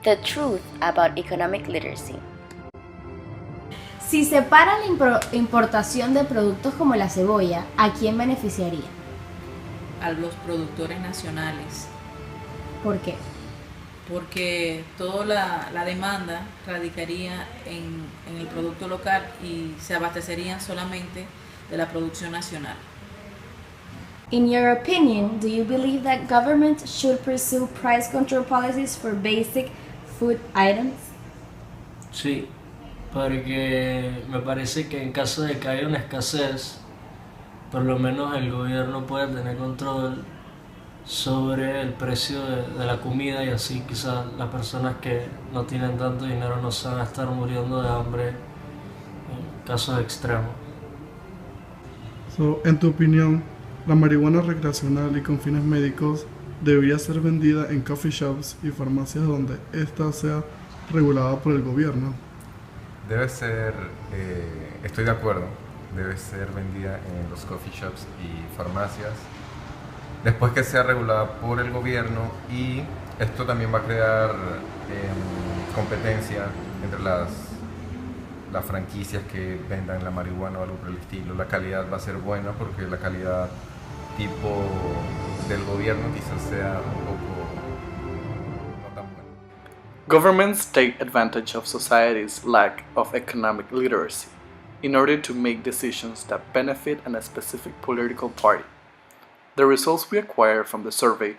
The truth about economic literacy. Si se para la importación de productos como la cebolla, ¿a quién beneficiaría? A los productores nacionales. ¿Por qué? Porque toda la demanda radicaría en el producto local y se abastecerían solamente de la producción nacional. In your opinion, do you believe that government should pursue price control policies for basic food items? Sí, porque me parece que en caso de que haya una escasez, por lo menos el gobierno puede tener control sobre el precio de la comida y así quizás las personas que no tienen tanto dinero no se van a estar muriendo de hambre en casos extremos. En tu opinión, la marihuana recreacional y con fines médicos debería ser vendida en coffee shops y farmacias donde ésta sea regulada por el gobierno. Debe ser, estoy de acuerdo, debe ser vendida en los coffee shops y farmacias después que sea regulada por el gobierno, y esto también va a crear competencia entre las franquicias que vendan la marihuana o algo por el estilo. La calidad va a ser buena porque la calidad tipo del gobierno quizás sea un poco no tan buena. Governments take advantage of society's lack of economic literacy in order to make decisions that benefit a specific political party. The results we acquire from the survey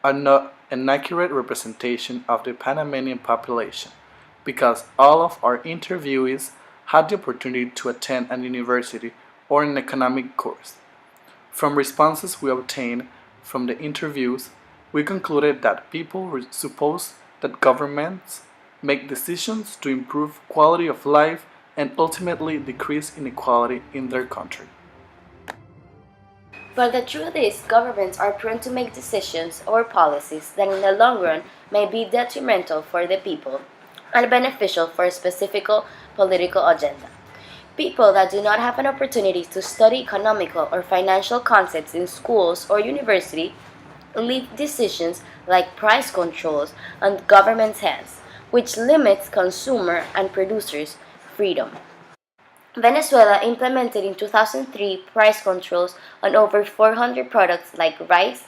are not an accurate representation of the Panamanian population, because all of our interviewees had the opportunity to attend an university or an economic course. From responses we obtained from the interviews, we concluded that people suppose that governments make decisions to improve quality of life and ultimately decrease inequality in their country. But the truth is, governments are prone to make decisions or policies that in the long run may be detrimental for the people and beneficial for a specific political agenda. People that do not have an opportunity to study economical or financial concepts in schools or university leave decisions like price controls on government's hands, which limits consumer and producers' freedom. Venezuela implemented in 2003 price controls on over 400 products like rice,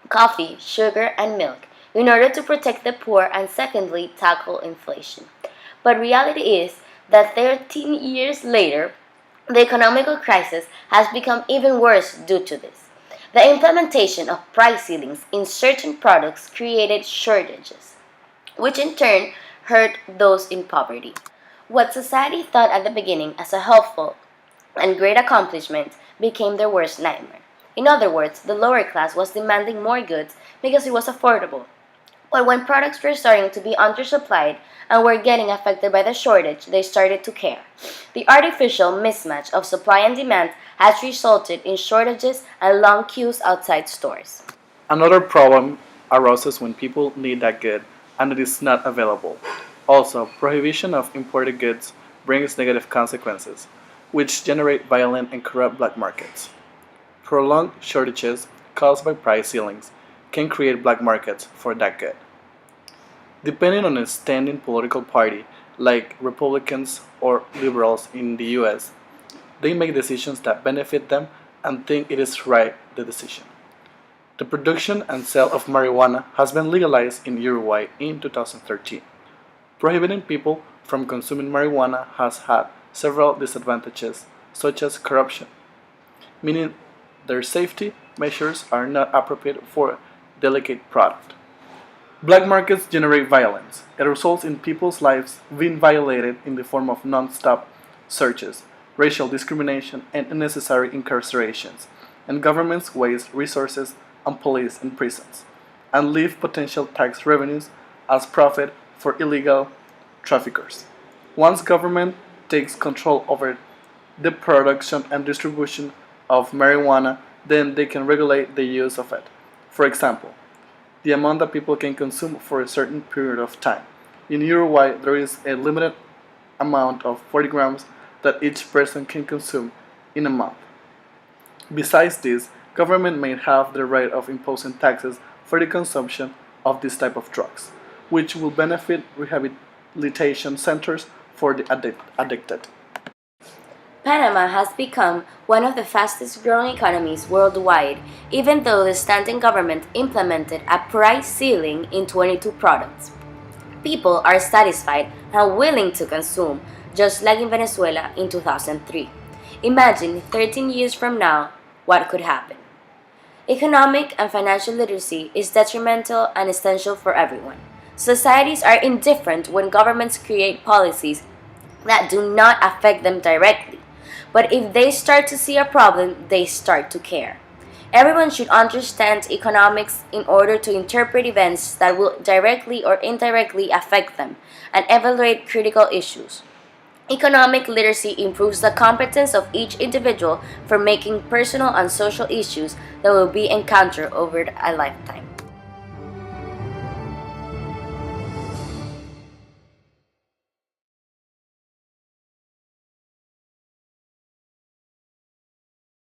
coffee, sugar, and milk in order to protect the poor and secondly tackle inflation. But reality is that 13 years later, the economic crisis has become even worse due to this. The implementation of price ceilings in certain products created shortages, which in turn hurt those in poverty. What society thought at the beginning as a helpful and great accomplishment became their worst nightmare. In other words, the lower class was demanding more goods because it was affordable. But when products were starting to be undersupplied and were getting affected by the shortage, they started to care. The artificial mismatch of supply and demand has resulted in shortages and long queues outside stores. Another problem arises when people need that good and it is not available. Also, prohibition of imported goods brings negative consequences, which generate violent and corrupt black markets. Prolonged shortages caused by price ceilings can create black markets for that good. Depending on a standing political party, like Republicans or liberals in the US, they make decisions that benefit them and think it is right the decision. The production and sale of marijuana has been legalized in Uruguay in 2013. Prohibiting people from consuming marijuana has had several disadvantages, such as corruption, meaning their safety measures are not appropriate for a delicate product. Black markets generate violence. It results in people's lives being violated in the form of non-stop searches, racial discrimination, and unnecessary incarcerations, and governments waste resources on police and prisons, and leave potential tax revenues as profit for illegal traffickers. Once government takes control over the production and distribution of marijuana, then they can regulate the use of it. For example, the amount that people can consume for a certain period of time. In Uruguay, there is a limited amount of 40 grams that each person can consume in a month. Besides this, government may have the right of imposing taxes for the consumption of this type of drugs. which will benefit rehabilitation centers for the addicted. Panama has become one of the fastest growing economies worldwide, even though the standing government implemented a price ceiling in 22 products. People are satisfied and willing to consume, just like in Venezuela in 2003. Imagine 13 years from now what could happen. Economic and financial literacy is detrimental and essential for everyone. Societies are indifferent when governments create policies that do not affect them directly. But if they start to see a problem, they start to care. Everyone should understand economics in order to interpret events that will directly or indirectly affect them and evaluate critical issues. Economic literacy improves the competence of each individual for making personal and social issues that will be encountered over a lifetime.